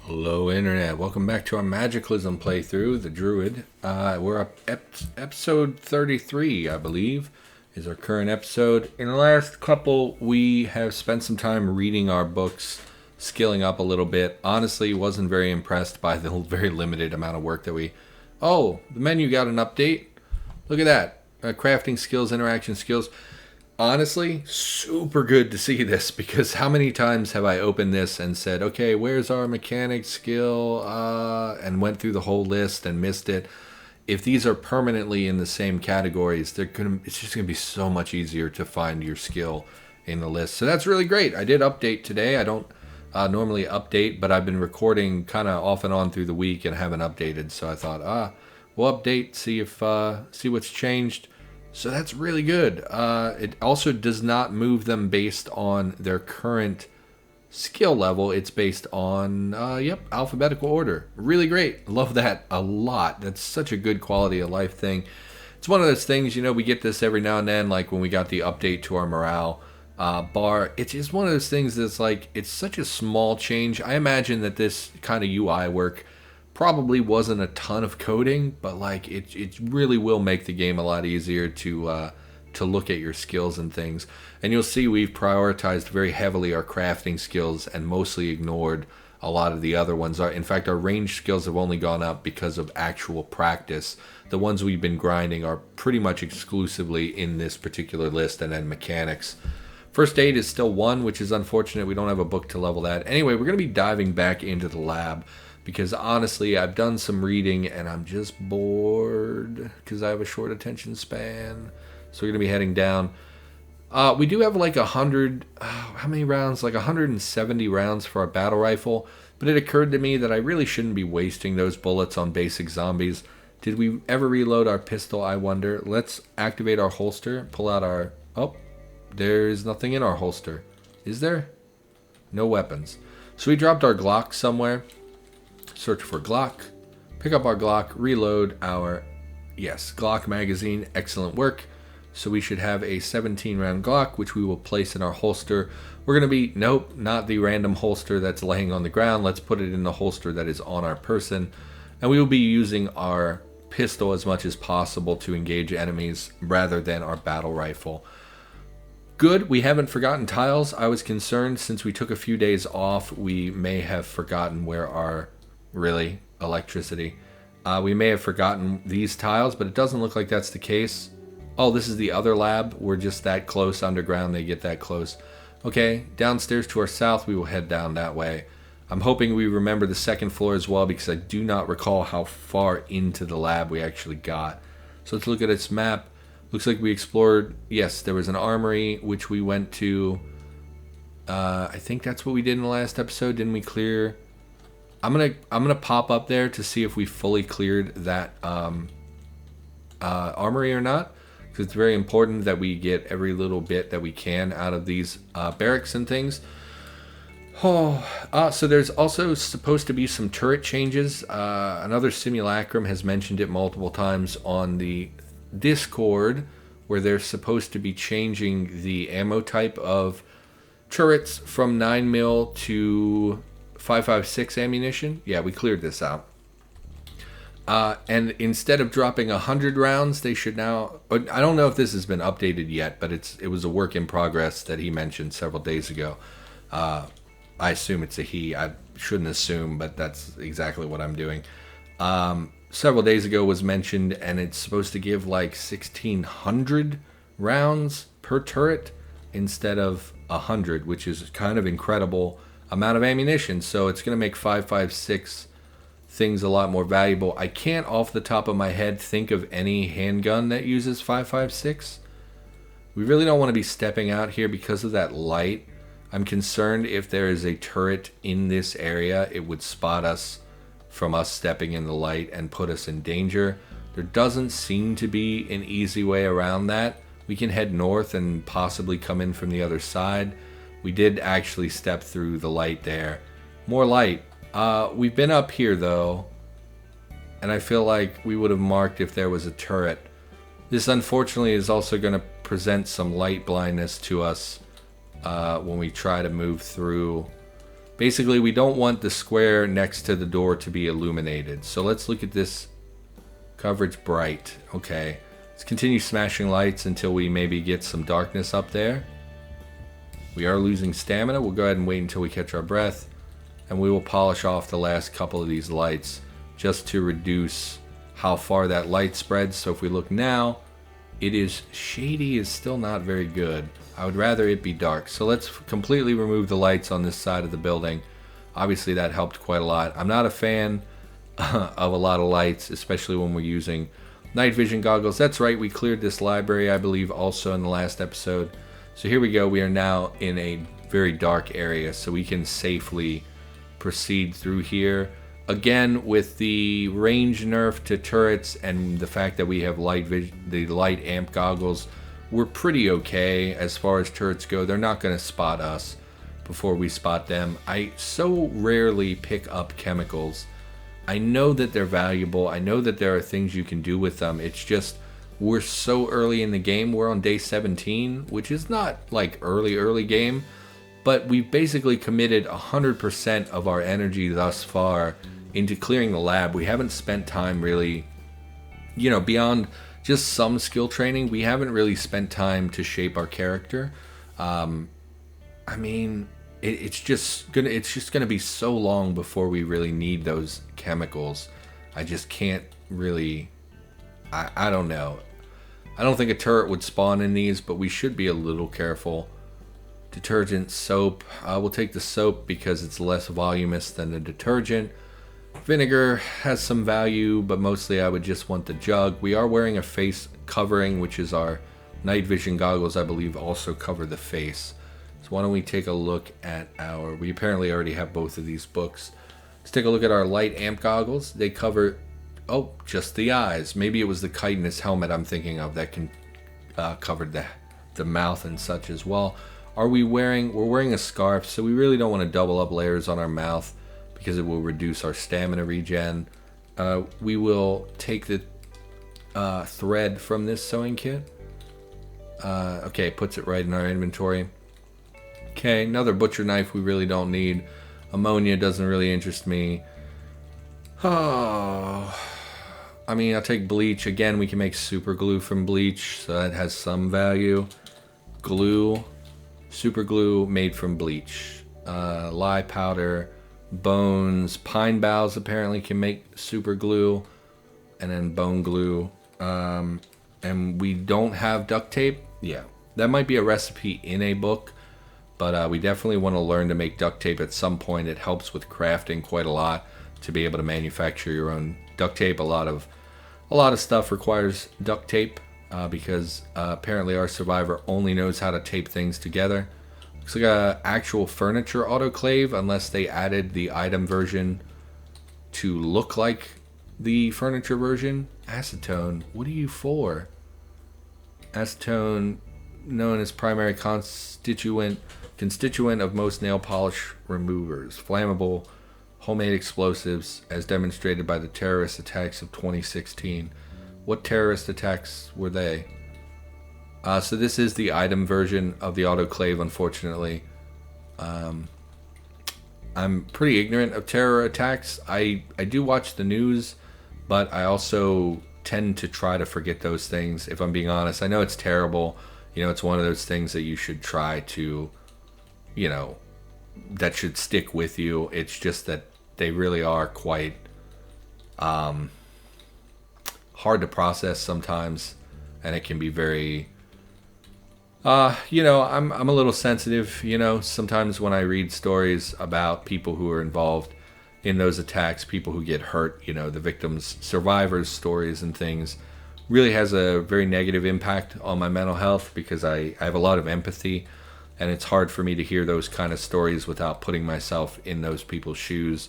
Hello Internet, welcome back to our Magiclysm playthrough, the Druid. We're up episode 33, I believe, is our current episode. In the last couple, we have spent some time reading our books, skilling up a little bit. Honestly, wasn't very impressed by the very limited amount of work that we... Oh, the menu got an update. Look at that. Crafting skills, interaction skills. Honestly, super good to see this, because how many times have I opened this and said, okay, where's our mechanic skill, and went through the whole list and missed it. If these are permanently in the same categories, it's just going to be so much easier to find your skill in the list. So that's really great. I did update today. I don't normally update, but I've been recording kind of off and on through the week and haven't updated. So I thought, we'll update, see what's changed. So that's really good. It also does not move them based on their current skill level. It's based on, alphabetical order. Really great. Love that a lot. That's such a good quality of life thing. It's one of those things, we get this every now and then, like when we got the update to our morale bar. It's just one of those things that's like, it's such a small change. I imagine that this kind of UI work probably wasn't a ton of coding, but like it really will make the game a lot easier to look at your skills and things. And you'll see we've prioritized very heavily our crafting skills and mostly ignored a lot of the other ones. In fact, our range skills have only gone up because of actual practice. The ones we've been grinding are pretty much exclusively in this particular list, and then mechanics. First aid is still 1, which is unfortunate. We don't have a book to level that. Anyway, we're going to be diving back into the lab, because honestly, I've done some reading and I'm just bored because I have a short attention span. So we're going to be heading down. We do have like 100, how many rounds? Like 170 rounds for our battle rifle. But it occurred to me that I really shouldn't be wasting those bullets on basic zombies. Did we ever reload our pistol, I wonder? Let's activate our holster, pull out our... Oh, there's nothing in our holster. Is there? No weapons. So we dropped our Glock somewhere. Search for Glock, pick up our Glock, reload our, Glock magazine. Excellent work. So we should have a 17 round Glock, which we will place in our holster. We're going to be, nope, not the random holster that's laying on the ground. Let's put it in the holster that is on our person. And we will be using our pistol as much as possible to engage enemies rather than our battle rifle. Good, we haven't forgotten tiles. I was concerned since we took a few days off, we may have forgotten where our electricity. We may have forgotten these tiles, but it doesn't look like that's the case. Oh, this is the other lab. We're just that close underground. They get that close. Okay, downstairs to our south, we will head down that way. I'm hoping we remember the second floor as well, because I do not recall how far into the lab we actually got. So let's look at its map. Looks like we explored, yes, there was an armory, which we went to. I think that's what we did in the last episode. Didn't we clear... I'm gonna pop up there to see if we fully cleared that armory or not, because it's very important that we get every little bit that we can out of these barracks and things. So there's also supposed to be some turret changes. Another simulacrum has mentioned it multiple times on the Discord, where they're supposed to be changing the ammo type of turrets from 9mm to 5.56 ammunition. Yeah, we cleared this out. And instead of dropping 100 rounds, they should now... I don't know if this has been updated yet, but it was a work in progress that he mentioned several days ago. I assume it's a he. I shouldn't assume, but that's exactly what I'm doing. Several days ago was mentioned, and it's supposed to give like 1,600 rounds per turret instead of 100, which is kind of incredible amount of ammunition. So it's going to make 5.56 things a lot more valuable. I can't off the top of my head think of any handgun that uses 5.56. We really don't want to be stepping out here because of that light. I'm concerned if there is a turret in this area, it would spot us from us stepping in the light and put us in danger. There doesn't seem to be an easy way around that. We can head north and possibly come in from the other side. We did actually step through the light there. More light. We've been up here though, and I feel like we would have marked if there was a turret. This unfortunately is also going to present some light blindness to us when we try to move through Basically, we don't want the square next to the door to be illuminated. So let's look at this coverage bright. Okay, let's continue smashing lights until we maybe get some darkness up there. We are losing stamina. We'll go ahead and wait until we catch our breath, and we will polish off the last couple of these lights just to reduce how far that light spreads. So if we look now, it is shady, is still not very good. I would rather it be dark. So let's completely remove the lights on this side of the building. Obviously that helped quite a lot. I'm not a fan of a lot of lights, especially when we're using night vision goggles. That's right, we cleared this library, I believe, also in the last episode. So here we go. We are now in a very dark area, so we can safely proceed through here. Again, with the range nerf to turrets and the fact that we have the light amp goggles, we're pretty okay as far as turrets go. They're not going to spot us before we spot them. I so rarely pick up chemicals. I know that they're valuable. I know that there are things you can do with them. It's just we're so early in the game. We're on day 17, which is not like early game, but we've basically committed 100% of our energy thus far into clearing the lab. We haven't spent time really, beyond just some skill training. We haven't really spent time to shape our character. It's just gonna be so long before we really need those chemicals. I just can't really. I don't know. I don't think a turret would spawn in these, but we should be a little careful. Detergent, soap. We'll take the soap because it's less voluminous than the detergent. Vinegar has some value, but mostly I would just want the jug. We are wearing a face covering, which is our night vision goggles, I believe, also cover the face. So why don't we take a look at we apparently already have both of these books. Let's take a look at our light amp goggles. They cover, just the eyes. Maybe it was the chitinous helmet I'm thinking of that can cover the mouth and such as well. We're wearing a scarf, so we really don't want to double up layers on our mouth, because it will reduce our stamina regen. We will take the thread from this sewing kit. Okay, puts it right in our inventory. Okay, another butcher knife we really don't need. Ammonia doesn't really interest me. I'll take bleach. Again, we can make super glue from bleach, so that has some value. Glue, super glue made from bleach. Lye powder. Bones, pine boughs apparently can make super glue, and then bone glue. And we don't have duct tape. Yeah, that might be a recipe in a book, but we definitely want to learn to make duct tape at some point. It helps with crafting quite a lot to be able to manufacture your own duct tape. A lot of stuff requires duct tape because apparently our survivor only knows how to tape things together. Looks like a actual furniture autoclave, unless they added the item version to look like the furniture version. Acetone, what are you for? Acetone, known as primary constituent of most nail polish removers. Flammable, homemade explosives, as demonstrated by the terrorist attacks of 2016. What terrorist attacks were they? So this is the item version of the autoclave, unfortunately. I'm pretty ignorant of terror attacks. I do watch the news, but I also tend to try to forget those things, if I'm being honest. I know it's terrible. It's one of those things that you should try to, that should stick with you. It's just that they really are quite hard to process sometimes, and it can be very... I'm a little sensitive, sometimes when I read stories about people who are involved in those attacks, people who get hurt, the victims, survivors' stories and things, really has a very negative impact on my mental health, because I have a lot of empathy, and it's hard for me to hear those kind of stories without putting myself in those people's shoes,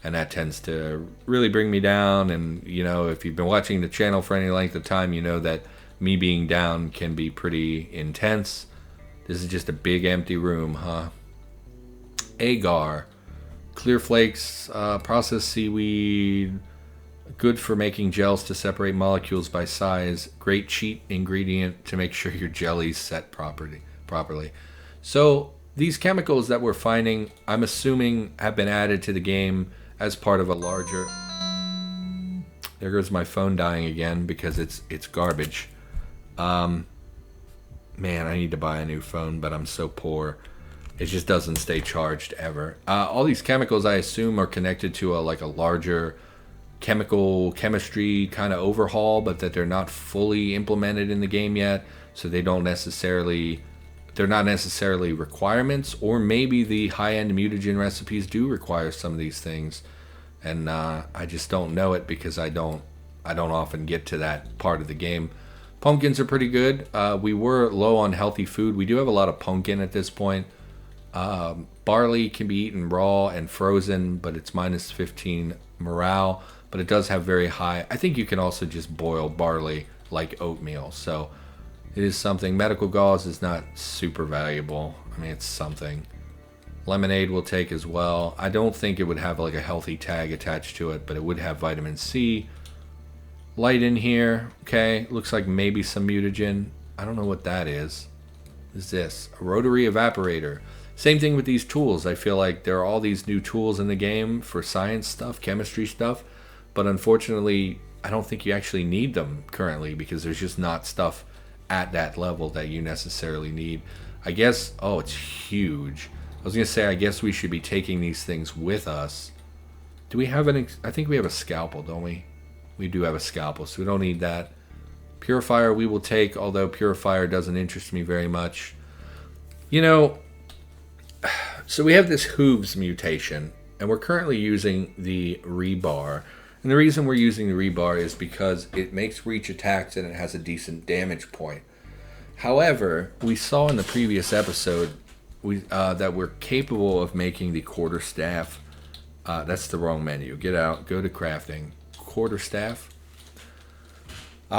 and that tends to really bring me down. And, if you've been watching the channel for any length of time, you know that me being down can be pretty intense. This is just a big empty room, huh? Agar. Clear flakes, processed seaweed. Good for making gels to separate molecules by size. Great cheat ingredient to make sure your jelly's set properly. So, these chemicals that we're finding, I'm assuming, have been added to the game as part of a larger... There goes my phone dying again because it's garbage. Man, I need to buy a new phone, but I'm so poor. It just doesn't stay charged ever. All these chemicals, I assume, are connected to a larger chemistry kind of overhaul, but that they're not fully implemented in the game yet, so they're not necessarily requirements, or maybe the high-end mutagen recipes do require some of these things, and I just don't know it because I don't often get to that part of the game. Pumpkins are pretty good. We were low on healthy food. We do have a lot of pumpkin at this point. Barley can be eaten raw and frozen, but it's minus 15 morale, but it does have very high... I think you can also just boil barley like oatmeal, so it is something. Medical gauze is not super valuable. I mean, it's something. Lemonade we'll take as well. I don't think it would have like a healthy tag attached to it, but it would have vitamin C. Light in here. Okay, looks like maybe some mutagen. I don't know what that is. What is this? A rotary evaporator. Same thing with these tools. I feel like there are all these new tools in the game for science stuff, chemistry stuff, but unfortunately, I don't think you actually need them currently because there's just not stuff at that level that you necessarily need. I guess, oh, it's huge. I was going to say, I guess we should be taking these things with us. Do we have I think we have a scalpel, don't we? We do have a scalpel, so we don't need that. Purifier we will take, although Purifier doesn't interest me very much. You know, so we have this hooves mutation, and we're currently using the rebar. And the reason we're using the rebar is because it makes reach attacks and it has a decent damage point. However, we saw in the previous episode that we're capable of making the quarterstaff. That's the wrong menu. Get out, go to crafting. Quarterstaff.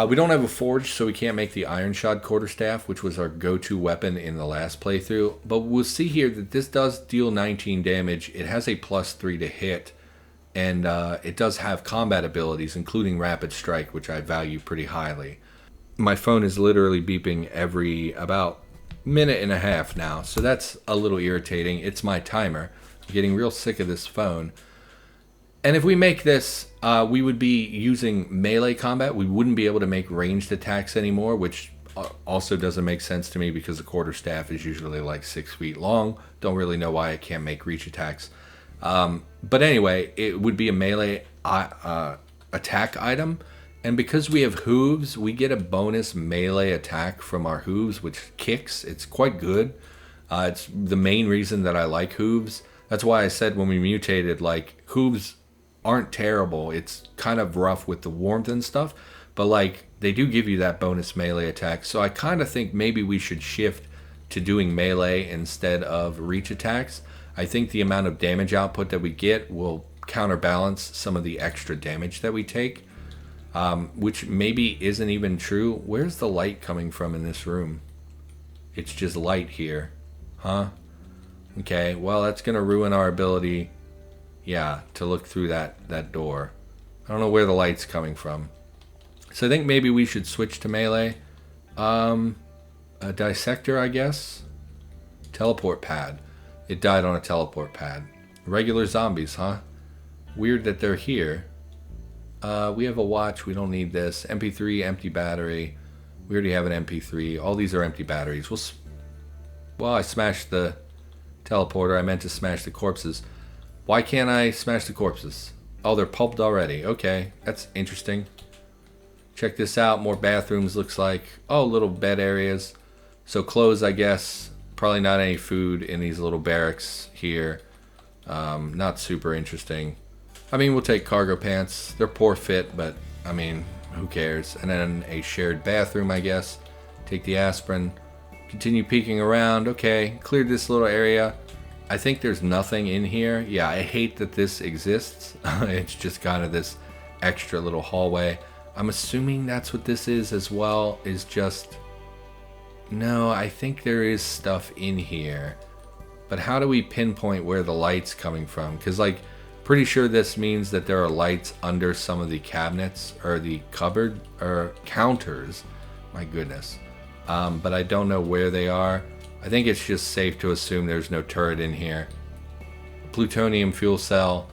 We don't have a forge, so we can't make the iron shod quarterstaff, which was our go-to weapon in the last playthrough. But we'll see here that this does deal 19 damage. It has a +3 to hit, and it does have combat abilities, including rapid strike, which I value pretty highly. My phone is literally beeping every about minute and a half now, so that's a little irritating. It's my timer. I'm getting real sick of this phone. And if we make this, we would be using melee combat. We wouldn't be able to make ranged attacks anymore, which also doesn't make sense to me because the quarterstaff is usually like 6 feet long. Don't really know why I can't make reach attacks. But anyway, it would be a melee attack item. And because we have hooves, we get a bonus melee attack from our hooves, which kicks. It's quite good. It's the main reason that I like hooves. That's why I said when we mutated, like, hooves aren't terrible. It's kind of rough with the warmth and stuff, but like they do give you that bonus melee attack. So I kind of think maybe we should shift to doing melee instead of reach attacks. I think the amount of damage output that we get will counterbalance some of the extra damage that we take, which maybe isn't even true. Where's the light coming from in this room? It's just light here, huh? Okay, well, that's gonna ruin our ability, yeah, to look through that door. I don't know where the light's coming from. So I think maybe we should switch to melee. A dissector, I guess. Teleport pad. It died on a teleport pad. Regular zombies, huh? Weird that they're here. We have a watch. We don't need this. MP3, empty battery. We already have an MP3. All these are empty batteries. Well, I smashed the teleporter. I meant to smash the corpses. Why can't I smash the corpses? Oh, they're pulped already. Okay, that's interesting. Check this out. More bathrooms, looks like. Oh, little bed areas. So clothes, I guess. Probably not any food in these little barracks here. Not super interesting. I mean, we'll take cargo pants. They're poor fit, but, I mean, who cares? And then a shared bathroom, I guess. Take the aspirin. Continue peeking around. Okay, cleared this little area. I think there's nothing in here. Yeah, I hate that this exists. It's just kind of this extra little hallway. I'm assuming that's what this is as well, is just... No, I think there is stuff in here. But how do we pinpoint where the light's coming from? Because, like, pretty sure this means that there are lights under some of the cabinets or the cupboard or counters. My goodness. But I don't know where they are. I think it's just safe to assume there's no turret in here. Plutonium fuel cell.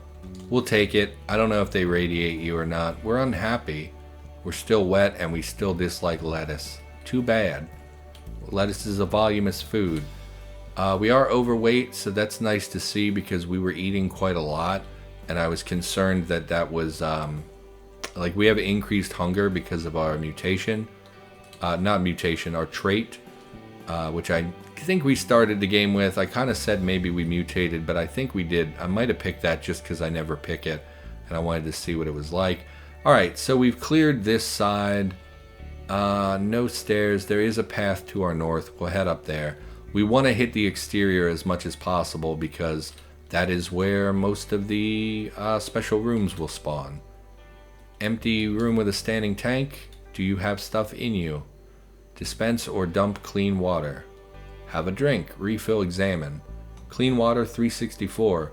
We'll take it. I don't know if they radiate you or not. We're unhappy. We're still wet and we still dislike lettuce. Too bad. Lettuce is a voluminous food. We are overweight, so that's nice to see because we were eating quite a lot. And I was concerned that that was, like we have increased hunger because of our mutation. Not mutation, our trait. Which I think we started the game with. I kind of said maybe we mutated, but I think we did. I might have picked that just because I never pick it. And I wanted to see what it was like. Alright, so we've cleared this side. No stairs. There is a path to our north. We'll head up there. We want to hit the exterior as much as possible because that is where most of the special rooms will spawn. Empty room with a standing tank. Do you have stuff in you? Dispense or dump clean water. Have a drink. Refill, examine. Clean water 364.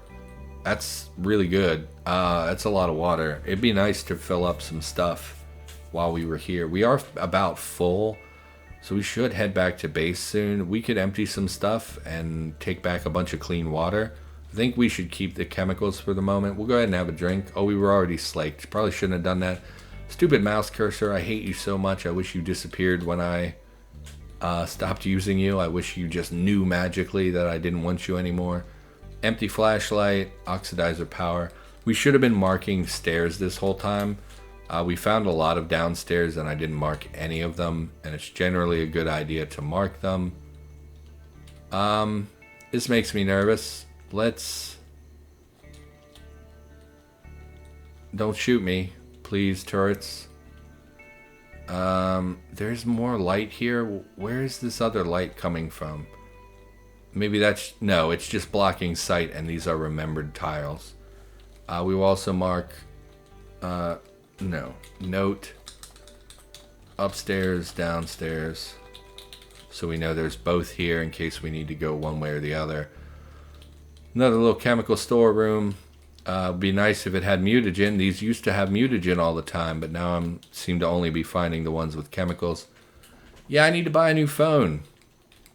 That's really good. That's a lot of water. It'd be nice to fill up some stuff while we were here. We are about full, so we should head back to base soon. We could empty some stuff and take back a bunch of clean water. I think we should keep the chemicals for the moment. We'll go ahead and have a drink. Oh, we were already slaked. Probably shouldn't have done that. Stupid mouse cursor, I hate you so much. I wish you disappeared when I stopped using you. I wish you just knew magically that I didn't want you anymore. Empty flashlight, oxidizer power. We should have been marking stairs this whole time. We found a lot of downstairs and I didn't mark any of them. And it's generally a good idea to mark them. This makes me nervous. Let's... Don't shoot me. Please, turrets. There's more light here. Where is this other light coming from? Maybe that's... No, it's just blocking sight, and these are remembered tiles. We will also mark... no. Note. Upstairs, downstairs. So we know there's both here in case we need to go one way or the other. Another little chemical storeroom. It'd be nice if it had mutagen. These used to have mutagen all the time, but now I seem to only be finding the ones with chemicals. Yeah, I need to buy a new phone.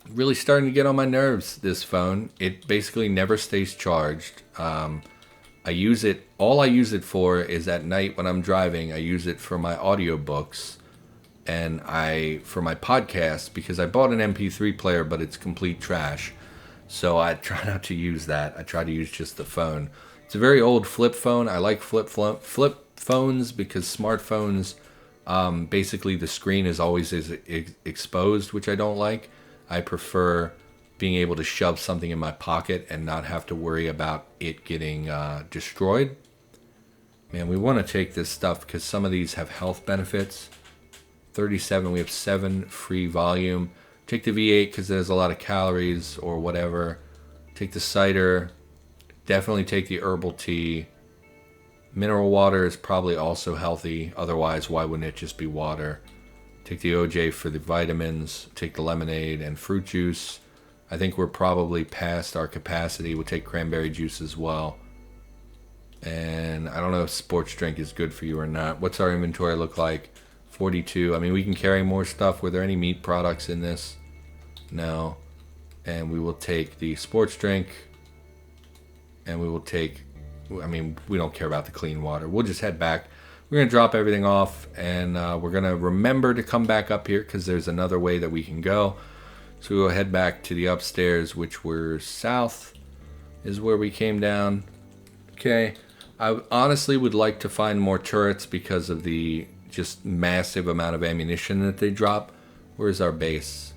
Really starting to get on my nerves, this phone. It basically never stays charged. I use it, all I use it for is at night when I'm driving. I use it for my audiobooks and for my podcast because I bought an MP3 player, but it's complete trash. So I try not to use that. I try to use just the phone. It's a very old flip phone. I like flip phones because smartphones, basically the screen is always exposed, which I don't like. I prefer being able to shove something in my pocket and not have to worry about it getting destroyed. Man, we want to take this stuff because some of these have health benefits. 37, we have 7 free volume. Take the V8 because there's a lot of calories or whatever. Take the cider. Definitely take the herbal tea. Mineral water is probably also healthy. Otherwise, why wouldn't it just be water? Take the OJ for the vitamins. Take the lemonade and fruit juice. I think we're probably past our capacity. We'll take cranberry juice as well. And I don't know if sports drink is good for you or not. What's our inventory look like? 42. I mean, we can carry more stuff. Were there any meat products in this? No. And we will take the sports drink. And we will take... I mean, we don't care about the clean water. We'll just head back. We're going to drop everything off. And we're going to remember to come back up here because there's another way that we can go. So we'll head back to the upstairs, which were south is where we came down. Okay. I honestly would like to find more turrets because of the just massive amount of ammunition that they drop. Where's our base?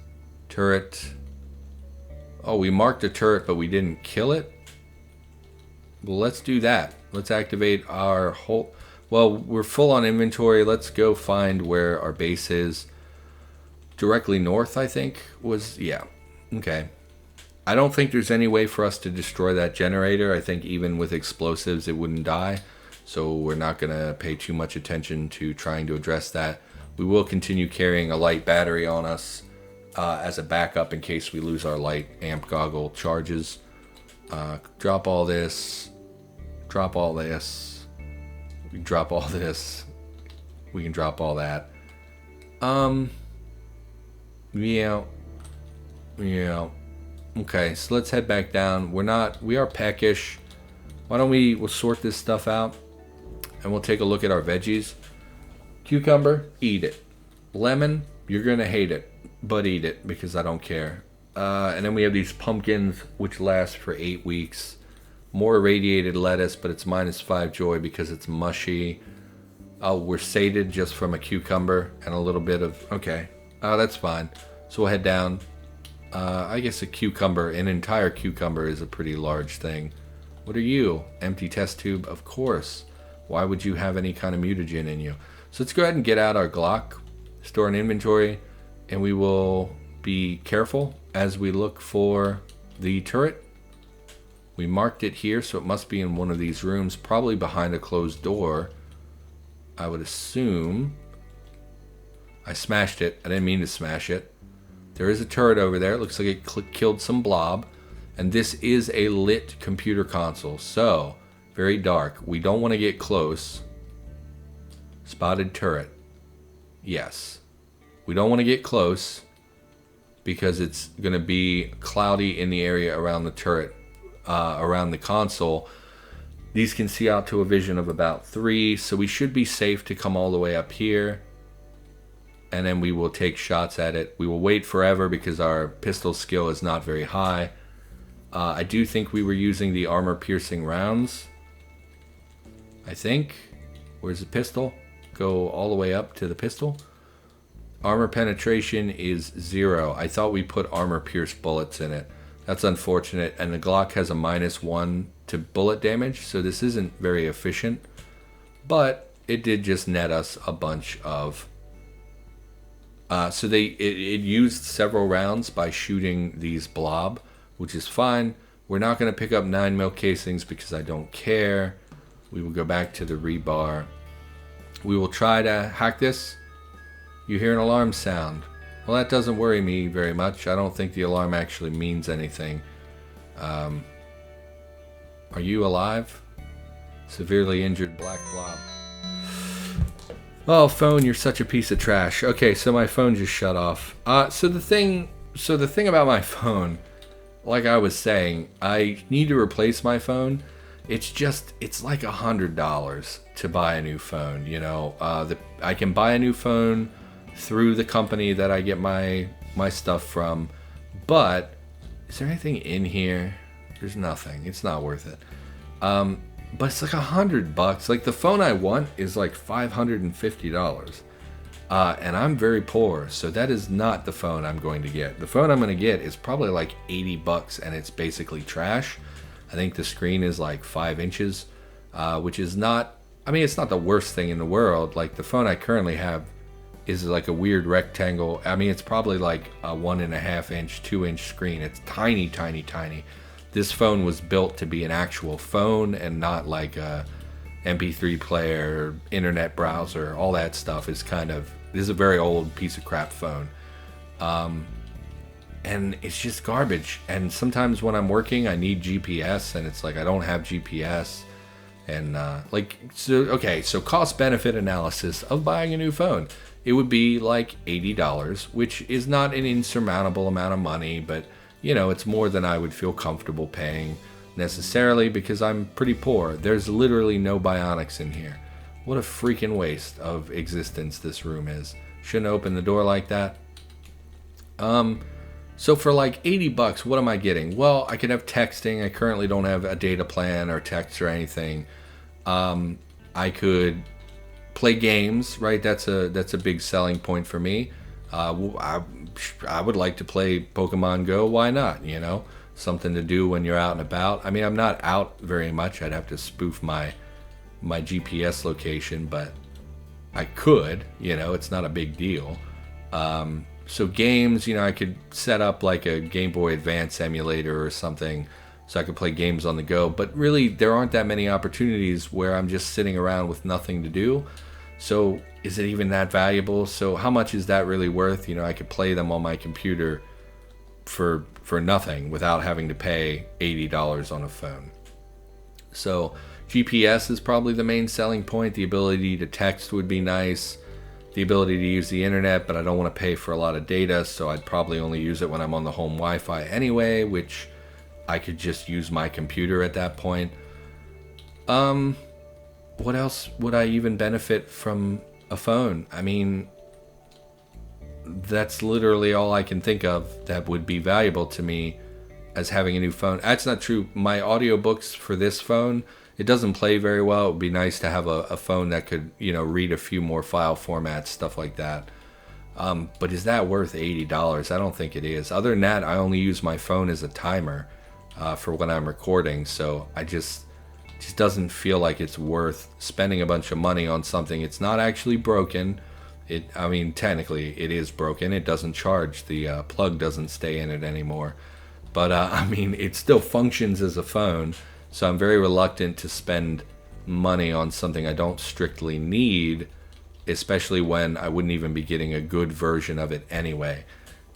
Turret. Oh, we marked a turret, but we didn't kill it? Well, let's do that. Let's activate our whole... Well, we're full on inventory. Let's go find where our base is. Directly north, I think, was... Yeah. Okay. I don't think there's any way for us to destroy that generator. I think even with explosives, it wouldn't die. So we're not going to pay too much attention to trying to address that. We will continue carrying a light battery on us as a backup in case we lose our light amp goggle charges. Drop all this. Drop all this. We can drop all this. We can drop all that. Yeah. Okay, so let's head back down. We are peckish. Why don't we'll sort this stuff out and we'll take a look at our veggies. Cucumber, eat it. Lemon, you're going to hate it, but eat it because I don't care. And then we have these pumpkins, which last for 8 weeks. More irradiated lettuce, but it's -5 joy because it's mushy. We're sated just from a cucumber and a little bit of... Okay, that's fine. So we'll head down. I guess an entire cucumber is a pretty large thing. What are you? Empty test tube? Of course. Why would you have any kind of mutagen in you? So let's go ahead and get out our Glock, store an inventory, and we will be careful as we look for the turret. We marked it here, so it must be in one of these rooms, probably behind a closed door. I would assume. I smashed it. I didn't mean to smash it. There is a turret over there. It looks like it killed some blob. And this is a lit computer console. So, very dark. We don't want to get close. Spotted turret. Yes. We don't want to get close because it's going to be cloudy in the area around the turret, around the console. These can see out to a vision of about 3, so we should be safe to come all the way up here. And then we will take shots at it. We will wait forever because our pistol skill is not very high. I do think we were using the armor-piercing rounds. I think. Where's the pistol? Go all the way up to the pistol. Armor penetration is 0. I thought we put armor-pierced bullets in it. That's unfortunate. And the Glock has a -1 to bullet damage, so this isn't very efficient. But it did just net us a bunch of... So it used several rounds by shooting these blob, which is fine. We're not going to pick up 9mm casings because I don't care. We will go back to the rebar. We will try to hack this. You hear an alarm sound. Well, that doesn't worry me very much. I don't think the alarm actually means anything. Are you alive? Severely injured black blob. Oh, phone, you're such a piece of trash. Okay, so my phone just shut off. So the thing about my phone, like I was saying, I need to replace my phone. It's like $100 to buy a new phone. You know, I can buy a new phone through the company that I get my stuff from. But is there anything in here? There's nothing. It's not worth it. But it's like $100. Like the phone I want is like $550. And I'm very poor, so that is not the phone I'm going to get. The phone I'm going to get is probably like $80 and it's basically trash. I think the screen is like 5 inches, which is not, I mean, it's not the worst thing in the world. Like the phone I currently have is like a weird rectangle. I mean, it's probably like a 1.5 inch, 2 inch screen. It's tiny, tiny, tiny. This phone was built to be an actual phone and not like a MP3 player, internet browser. All that stuff is this is a very old piece of crap phone. And it's just garbage. And sometimes when I'm working, I need GPS, and it's like I don't have GPS. And so cost-benefit analysis of buying a new phone. It would be like $80, which is not an insurmountable amount of money, but you know, it's more than I would feel comfortable paying necessarily because I'm pretty poor. There's literally no bionics in here. What a freaking waste of existence this room is. Shouldn't open the door like that. So for like $80, what am I getting? Well, I could have texting. I currently don't have a data plan or text or anything. I could play games, right? That's a big selling point for me. I would like to play Pokemon Go. Why not? You know, something to do when you're out and about. I mean, I'm not out very much. I'd have to spoof my GPS location, but I could. You know, it's not a big deal. So games, you know, I could set up like a Game Boy Advance emulator or something so I could play games on the go. But really, there aren't that many opportunities where I'm just sitting around with nothing to do. So is it even that valuable? So how much is that really worth? You know, I could play them on my computer for nothing without having to pay $80 on a phone. So GPS is probably the main selling point. The ability to text would be nice. the ability to use the internet, but I don't want to pay for a lot of data, so I'd probably only use it when I'm on the home Wi-Fi anyway, which I could just use my computer at that point. What else would I even benefit from a phone? I mean, that's literally all I can think of that would be valuable to me as having a new phone. That's not true. My audiobooks for this phone, it doesn't play very well. It would be nice to have a phone that could, read a few more file formats, stuff like that. But is that worth $80? I don't think it is. Other than that, I only use my phone as a timer for when I'm recording. So I just doesn't feel like it's worth spending a bunch of money on something. It's not actually broken. Technically it is broken. It doesn't charge. The plug doesn't stay in it anymore. But it still functions as a phone. So I'm very reluctant to spend money on something I don't strictly need, especially when I wouldn't even be getting a good version of it anyway.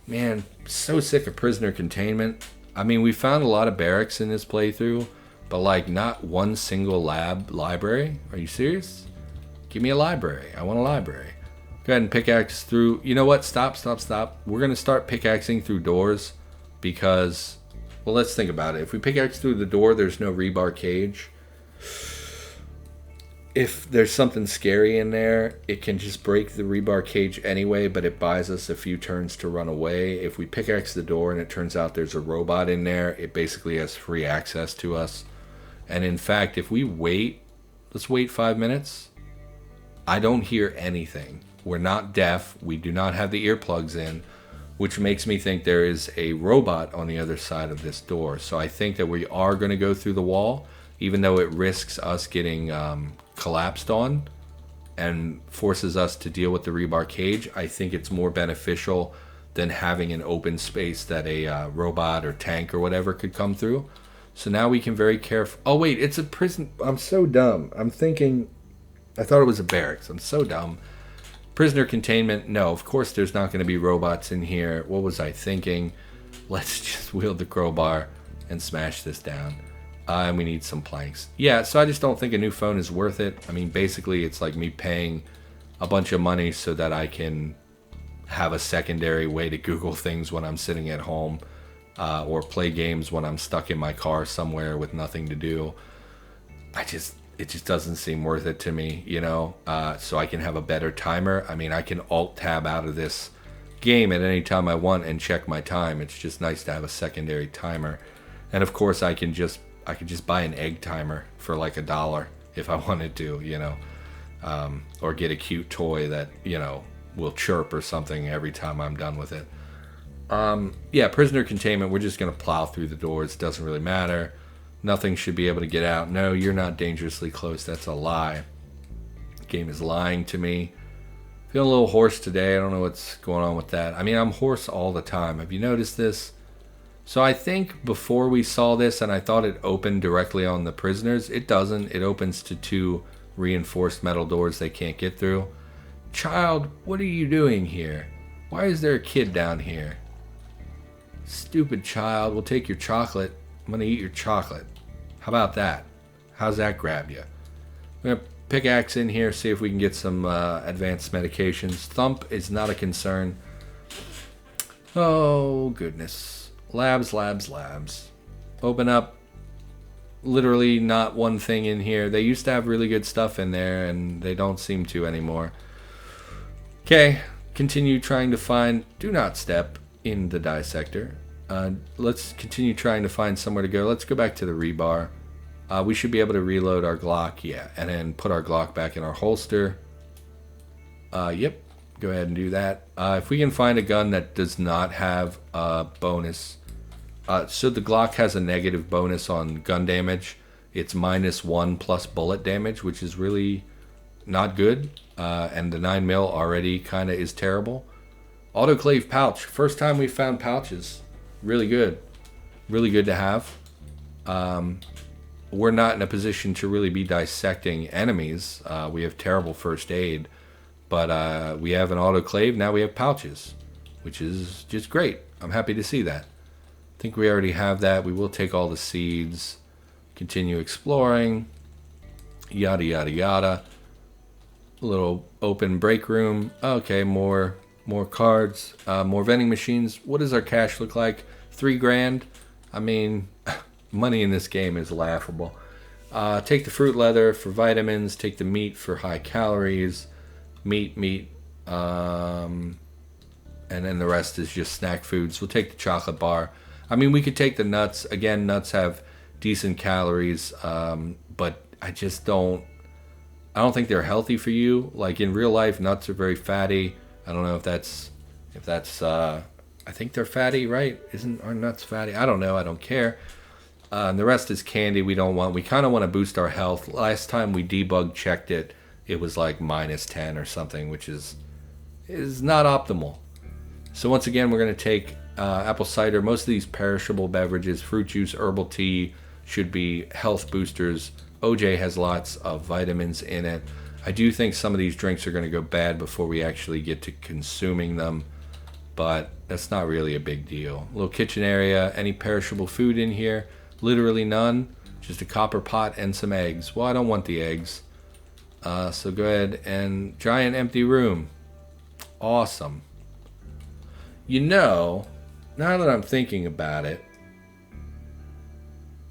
Man, so sick of prisoner containment. We found a lot of barracks in this playthrough, but not one single library. Are you serious? Give me a library. I want a library. Go ahead and pickaxe through. You know what? Stop. We're going to start pickaxing through doors because, well, let's think about it. If we pickaxe through the door, there's no rebar cage. If there's something scary in there, it can just break the rebar cage anyway, but it buys us a few turns to run away. If we pickaxe the door and it turns out there's a robot in there, it basically has free access to us. And in fact, if we wait, let's wait 5 minutes. I don't hear anything. We're not deaf. We do not have the earplugs in, which makes me think there is a robot on the other side of this door. So I think that we are going to go through the wall, even though it risks us getting collapsed on and forces us to deal with the rebar cage. I think it's more beneficial than having an open space that a robot or tank or whatever could come through. So now we can very careful. Oh wait, it's a prison. I'm so dumb. I thought it was a barracks. I'm so dumb. Prisoner containment. No, of course there's not going to be robots in here. What was I thinking? Let's just wield the crowbar and smash this down. And we need some planks. Yeah, so I just don't think a new phone is worth it. Basically it's like me paying a bunch of money so that I can have a secondary way to Google things when I'm sitting at home. Or play games when I'm stuck in my car somewhere with nothing to do. It just doesn't seem worth it to me, so I can have a better timer. I can alt-tab out of this game at any time I want and check my time. It's just nice to have a secondary timer. And of course I could just buy an egg timer for like $1 if I wanted to, or get a cute toy that, will chirp or something every time I'm done with it. Prisoner containment, we're just going to plow through the doors. It doesn't really matter. Nothing should be able to get out. No, you're not dangerously close. That's a lie. The game is lying to me. Feeling a little hoarse today. I don't know what's going on with that. I'm hoarse all the time. Have you noticed this? So I think before we saw this, and I thought it opened directly on the prisoners. It doesn't. It opens to 2 reinforced metal doors they can't get through. Child, what are you doing here? Why is there a kid down here? Stupid child, we'll take your chocolate. I'm going to eat your chocolate. How about that? How's that grab you? I'm going to pickaxe in here, see if we can get some advanced medications. Thump is not a concern. Oh, goodness. Labs. Open up. Literally not one thing in here. They used to have really good stuff in there, and they don't seem to anymore. Okay, continue trying to find... Do not step in the dissector. Let's continue trying to find somewhere to go. Let's go back to the rebar. We should be able to reload our Glock, and then put our Glock back in our holster. Yep, go ahead and do that. If we can find a gun that does not have a bonus, so the Glock has a negative bonus on gun damage. It's -1 plus bullet damage, which is really not good. And the 9mm already kind of is terrible. Autoclave pouch. First time we found pouches. Really good. Really good to have. We're not in a position to really be dissecting enemies. We have terrible first aid. But we have an autoclave. Now we have pouches, which is just great. I'm happy to see that. I think we already have that. We will take all the seeds. Continue exploring. Yada, yada, yada. little open break room. Okay, more cards, more vending machines. What does our cash look like? 3 grand. I mean, money in this game is laughable. Take the fruit leather for vitamins. Take the meat for high calories. Meat. And then the rest is just snack foods. We'll take the chocolate bar. I mean, we could take the nuts. Again, nuts have decent calories, but I don't think they're healthy for you. Like in real life, nuts are very fatty. I don't know if that's I think they're fatty, right? Are nuts fatty? I don't know. I don't care. And the rest is candy we don't want. We kind of want to boost our health. Last time we debug checked it, it was like -10 or something, which is not optimal. So once again, we're going to take apple cider. Most of these perishable beverages, fruit juice, herbal tea, should be health boosters. OJ has lots of vitamins in it. I do think some of these drinks are going to go bad before we actually get to consuming them, but that's not really a big deal. Little kitchen area. Any perishable food in here? Literally none. Just a copper pot and some eggs. Well, I don't want the eggs. So go ahead and giant empty room. Awesome. You know, now that I'm thinking about it,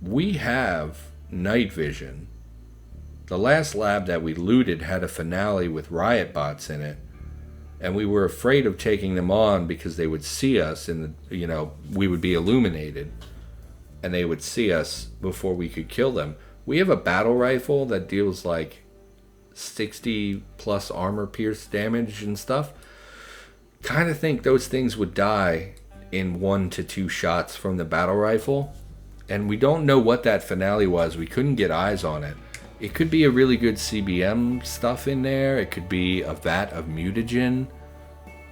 we have night vision. The last lab that we looted had a finale with riot bots in it, and we were afraid of taking them on because they would see us and we would be illuminated and they would see us before we could kill them. We have a battle rifle that deals like 60 plus armor pierce damage and stuff. Kind of think those things would die in 1 to 2 shots from the battle rifle, and we don't know what that finale was. We couldn't get eyes on it. It could be a really good CBM stuff in there. It could be a vat of mutagen.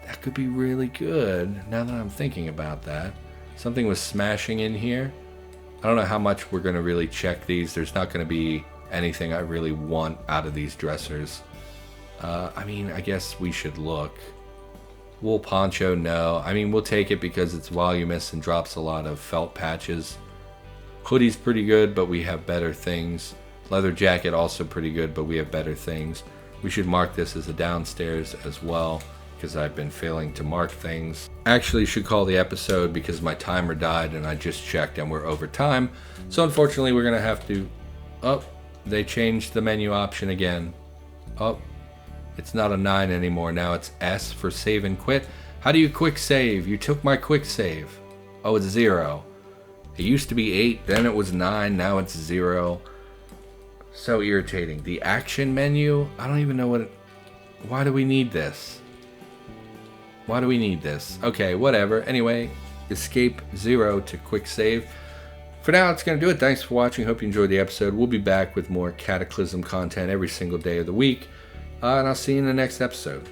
That could be really good now that I'm thinking about that. Something was smashing in here. I don't know how much we're going to really check these. There's not going to be anything I really want out of these dressers. I mean, I guess we should look. Wool poncho, no. I mean, we'll take it because it's voluminous and drops a lot of felt patches. Hoodie's pretty good, but we have better things. Leather jacket also pretty good, but we have better things. We should mark this as a downstairs as well, because I've been failing to mark things. Actually should call the episode because my timer died and I just checked and we're over time. So unfortunately we're going to have to... Oh, they changed the menu option again. Oh, it's not a 9 anymore. Now it's S for save and quit. How do you quick save? You took my quick save. Oh, it's 0. It used to be 8, then it was 9, now it's 0. So irritating. The action menu, I don't even know what it... Why do we need this? Why do we need this? Okay, whatever. Anyway, escape 0 to quick save. For now, that's going to do it. Thanks for watching. Hope you enjoyed the episode. We'll be back with more Cataclysm content every single day of the week. And I'll see you in the next episode.